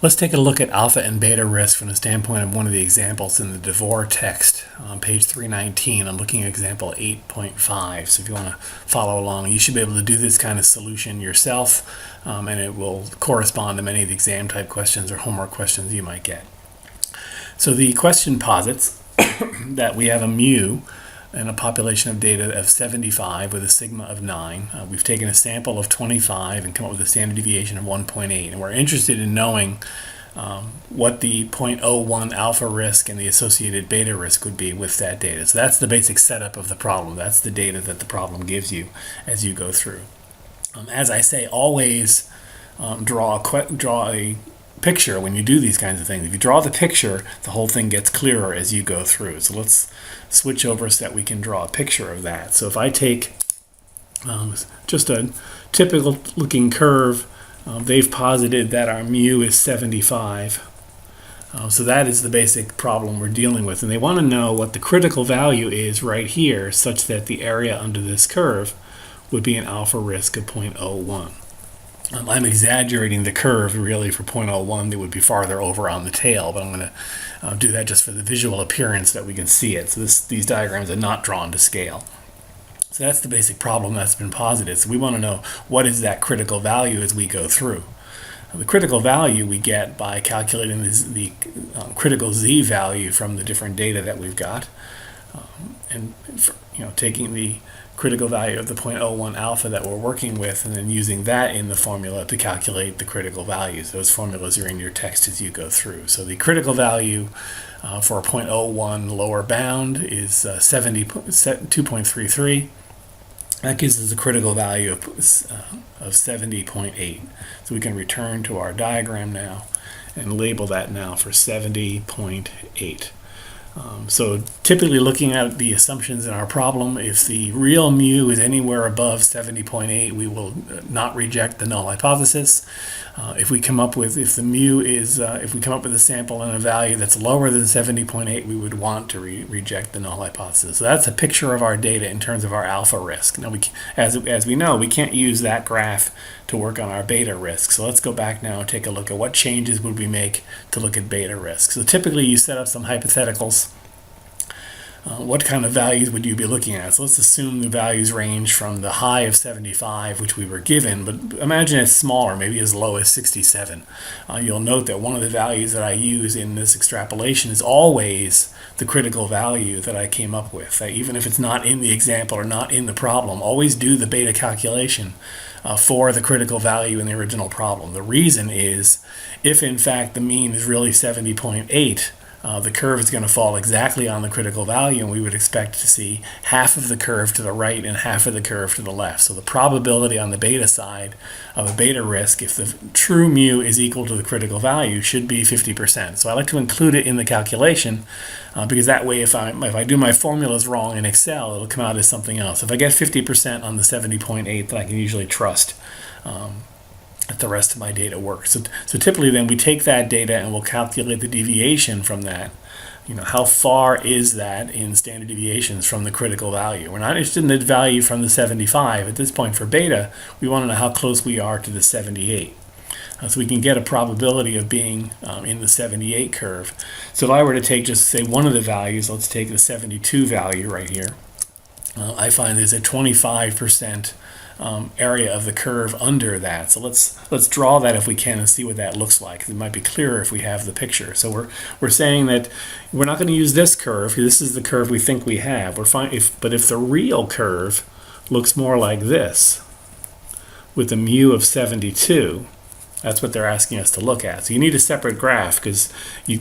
Let's take a look at alpha and beta risk from the standpoint of one of the examples in the Devore text on page 319. I'm looking at example 8.5. So if you want to follow along, you should be able to do this kind of solution yourself, and it will correspond to many of the exam type questions or homework questions you might get. So the question posits that we have a mu and a population of data of 75 with a sigma of 9. We've taken a sample of 25 and come up with a standard deviation of 1.8. And we're interested in knowing what the 0.01 alpha risk and the associated beta risk would be with that data. So that's the basic setup of the problem. That's the data that the problem gives you as you go through. As I say, always draw a picture when you do these kinds of things. If you draw the picture, the whole thing gets clearer as you go through. So let's switch over so that we can draw a picture of that. So if I take just a typical looking curve, they've posited that our mu is 75. So that is the basic problem we're dealing with. And they want to know what the critical value is right here such that the area under this curve would be an alpha risk of 0.01. I'm exaggerating the curve really for 0.01. It would be farther over on the tail, but I'm going to do that just for the visual appearance that we can see it. So these diagrams are not drawn to scale. So that's the basic problem that's been posited. So we want to know what is that critical value as we go through. The critical value we get by calculating the critical z value from the different data that we've got, and taking the critical value of the 0.01 alpha that we're working with and then using that in the formula to calculate the critical values. Those formulas are in your text as you go through. So the critical value for a 0.01 lower bound is 2.33. That gives us a critical value of 70.8. So we can return to our diagram now and label that now for 70.8. So typically looking at the assumptions in our problem, if the real mu is anywhere above 70.8, we will not reject the null hypothesis. If we come up with a sample and a value that's lower than 70.8, we would want to reject the null hypothesis. So that's a picture of our data in terms of our alpha risk. Now, as we know, we can't use that graph to work on our beta risk. So let's go back now and take a look at what changes would we make to look at beta risk. So typically you set up some hypotheticals. What kind of values would you be looking at? So let's assume the values range from the high of 75, which we were given, but imagine it's smaller, maybe as low as 67. You'll note that one of the values that I use in this extrapolation is always the critical value that I came up with. Even if it's not in the example or not in the problem, always do the beta calculation for the critical value in the original problem. The reason is if in fact the mean is really 70.8, the curve is going to fall exactly on the critical value, and we would expect to see half of the curve to the right and half of the curve to the left. So the probability on the beta side of a beta risk, if the true mu is equal to the critical value, should be 50%. So I like to include it in the calculation because that way if I do my formulas wrong in Excel, it'll come out as something else. If I get 50% on the 70.8, then I can usually trust that the rest of my data works. So typically then we take that data and we'll calculate the deviation from that. How far is that in standard deviations from the critical value? We're not interested in the value from the 75. At this point for beta, we want to know how close we are to the 78. So we can get a probability of being in the 78 curve. So if I were to take just say one of the values, let's take the 72 value right here. I find there's a 25% area of the curve under that. So let's draw that if we can and see what that looks like. It might be clearer if we have the picture. So we're saying that we're not going to use this curve. This is the curve we think we have. But if the real curve looks more like this, with a mu of 72, that's what they're asking us to look at. So you need a separate graph because you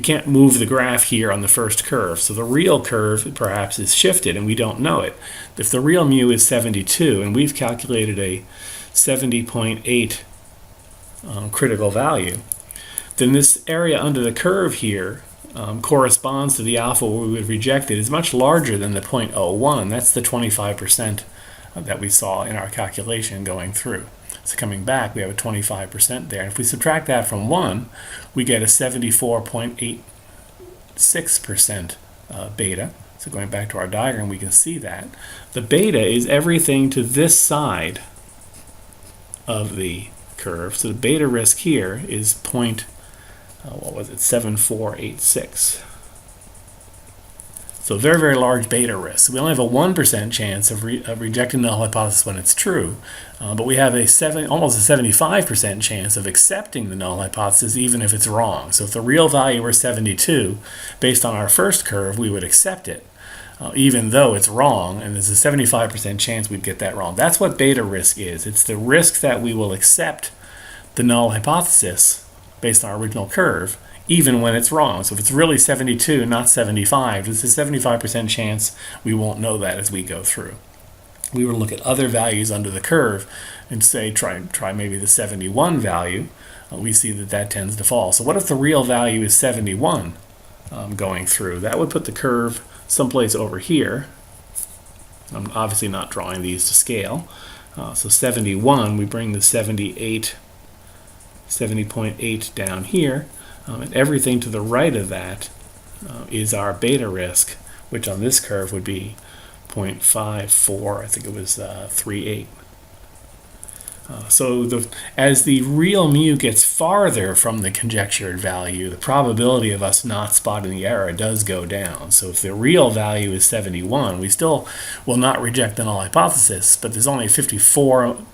can't move the graph here on the first curve. So the real curve perhaps is shifted and we don't know it. If the real mu is 72 and we've calculated a 70.8 critical value, then this area under the curve here corresponds to the alpha where we would reject it is much larger than the 0.01. That's the 25% that we saw in our calculation going through. So coming back, we have a 25% there. And if we subtract that from 1, we get a 74.86% beta. So going back to our diagram, we can see that. The beta is everything to this side of the curve. So the beta risk here is what was it, 7486. So very, very large beta risk. We only have a 1% chance of rejecting the null hypothesis when it's true, but we have almost a 75% chance of accepting the null hypothesis even if it's wrong. So if the real value were 72, based on our first curve, we would accept it, even though it's wrong, and there's a 75% chance we'd get that wrong. That's what beta risk is. It's the risk that we will accept the null hypothesis based on our original curve, even when it's wrong. So if it's really 72, not 75, there's a 75% chance we won't know that as we go through. We would look at other values under the curve and say, try maybe the 71 value. We see that tends to fall. So what if the real value is 71 going through? That would put the curve someplace over here. I'm obviously not drawing these to scale. So 71, we bring the 70.8 down here. And everything to the right of that is our beta risk, which on this curve would be 0.54, I think it was 38. So as the real mu gets farther from the conjectured value, the probability of us not spotting the error does go down. So if the real value is 71, we still will not reject the null hypothesis, but there's only a 54%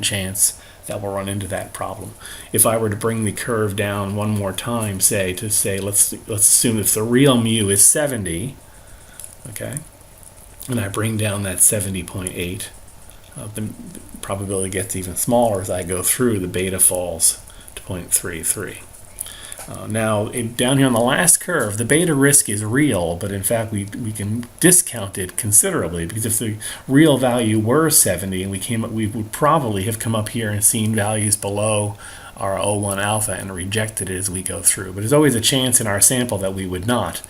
chance that we'll run into that problem. If I were to bring the curve down one more time, let's assume if the real mu is 70, okay, and I bring down that 70.8, the probability gets even smaller as I go through. The beta falls to 0.33. Now, down here on the last curve, the beta risk is real, but in fact we can discount it considerably, because if the real value were 70 and we would probably have come up here and seen values below our 0.1 alpha and rejected it as we go through. But there's always a chance in our sample that we would not.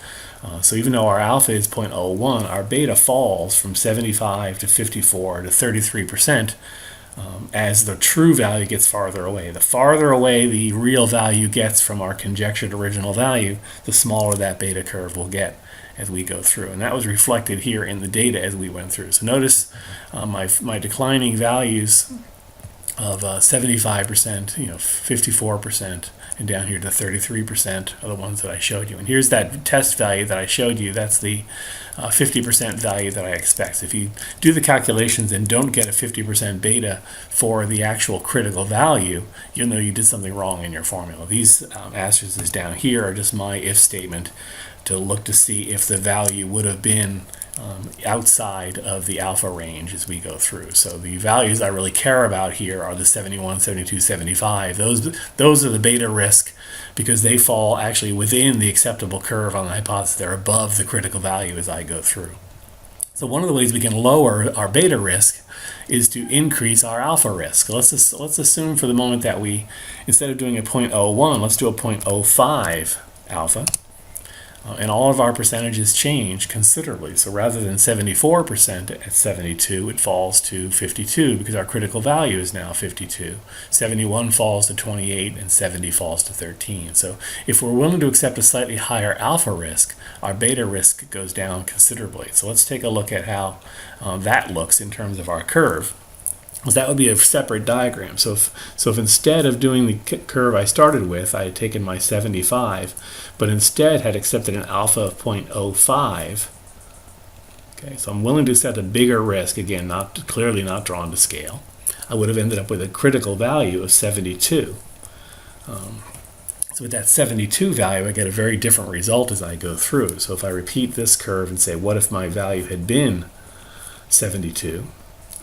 So even though our alpha is 0.01, our beta falls from 75 to 54 to 33%. As the true value gets farther away. The farther away the real value gets from our conjectured original value, the smaller that beta curve will get as we go through. And that was reflected here in the data as we went through. So notice my declining values of 75%, 54%, and down here to 33% are the ones that I showed you. And here's that test value that I showed you. That's the 50% value that I expect. If you do the calculations and don't get a 50% beta for the actual critical value, you'll know you did something wrong in your formula. These asterisks down here are just my if statement to look to see if the value would have been outside of the alpha range as we go through. So the values I really care about here are the 71, 72, 75. Those are the beta risk because they fall actually within the acceptable curve on the hypothesis. They're above the critical value as I go through. So one of the ways we can lower our beta risk is to increase our alpha risk. Let's assume for the moment that we, instead of doing a 0.01, let's do a 0.05 alpha. And all of our percentages change considerably. So rather than 74% at 72, it falls to 52 because our critical value is now 52. 71 falls to 28 and 70 falls to 13. So if we're willing to accept a slightly higher alpha risk, our beta risk goes down considerably. So let's take a look at how that looks in terms of our curve. Well, that would be a separate diagram. So if instead of doing the curve I started with, I had taken my 75, but instead had accepted an alpha of 0.05, okay, so I'm willing to accept a bigger risk, again, clearly not drawn to scale, I would have ended up with a critical value of 72. So with that 72 value, I get a very different result as I go through. So if I repeat this curve and say, what if my value had been 72?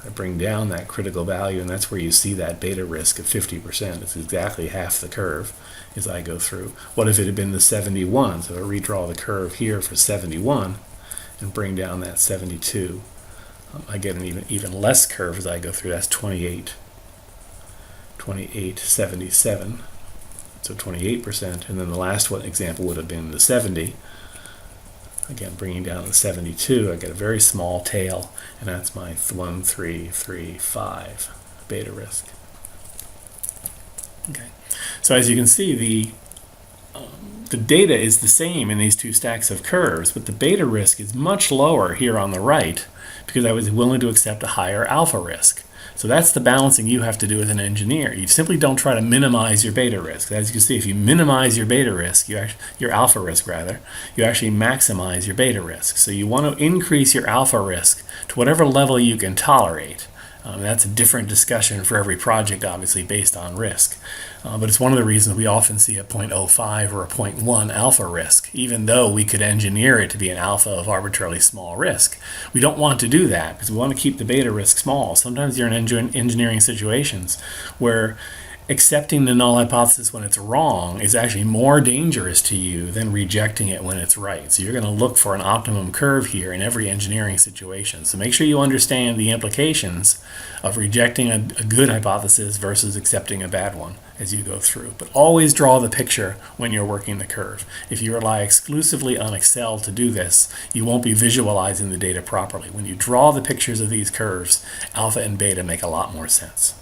I bring down that critical value, and that's where you see that beta risk of 50%. It's exactly half the curve as I go through. What if it had been the 71? So I redraw the curve here for 71 and bring down that 72. I get an even less curve as I go through. That's 28.77. So 28%. And then the last one example would have been the 70. Again, bringing down the 72, I get a very small tail, and that's my 1335 beta risk. Okay, so as you can see, the data is the same in these two stacks of curves, but the beta risk is much lower here on the right because I was willing to accept a higher alpha risk. So that's the balancing you have to do as an engineer. You simply don't try to minimize your beta risk. As you can see, if you minimize your beta risk, your alpha risk rather, you actually maximize your beta risk. So you want to increase your alpha risk to whatever level you can tolerate. That's a different discussion for every project, obviously, based on risk. But it's one of the reasons we often see a 0.05 or a 0.1 alpha risk, even though we could engineer it to be an alpha of arbitrarily small risk. We don't want to do that because we want to keep the beta risk small. Sometimes you're in engineering situations where accepting the null hypothesis when it's wrong is actually more dangerous to you than rejecting it when it's right. So you're going to look for an optimum curve here in every engineering situation. So make sure you understand the implications of rejecting a good hypothesis versus accepting a bad one as you go through. But always draw the picture when you're working the curve. If you rely exclusively on Excel to do this, you won't be visualizing the data properly. When you draw the pictures of these curves, alpha and beta make a lot more sense.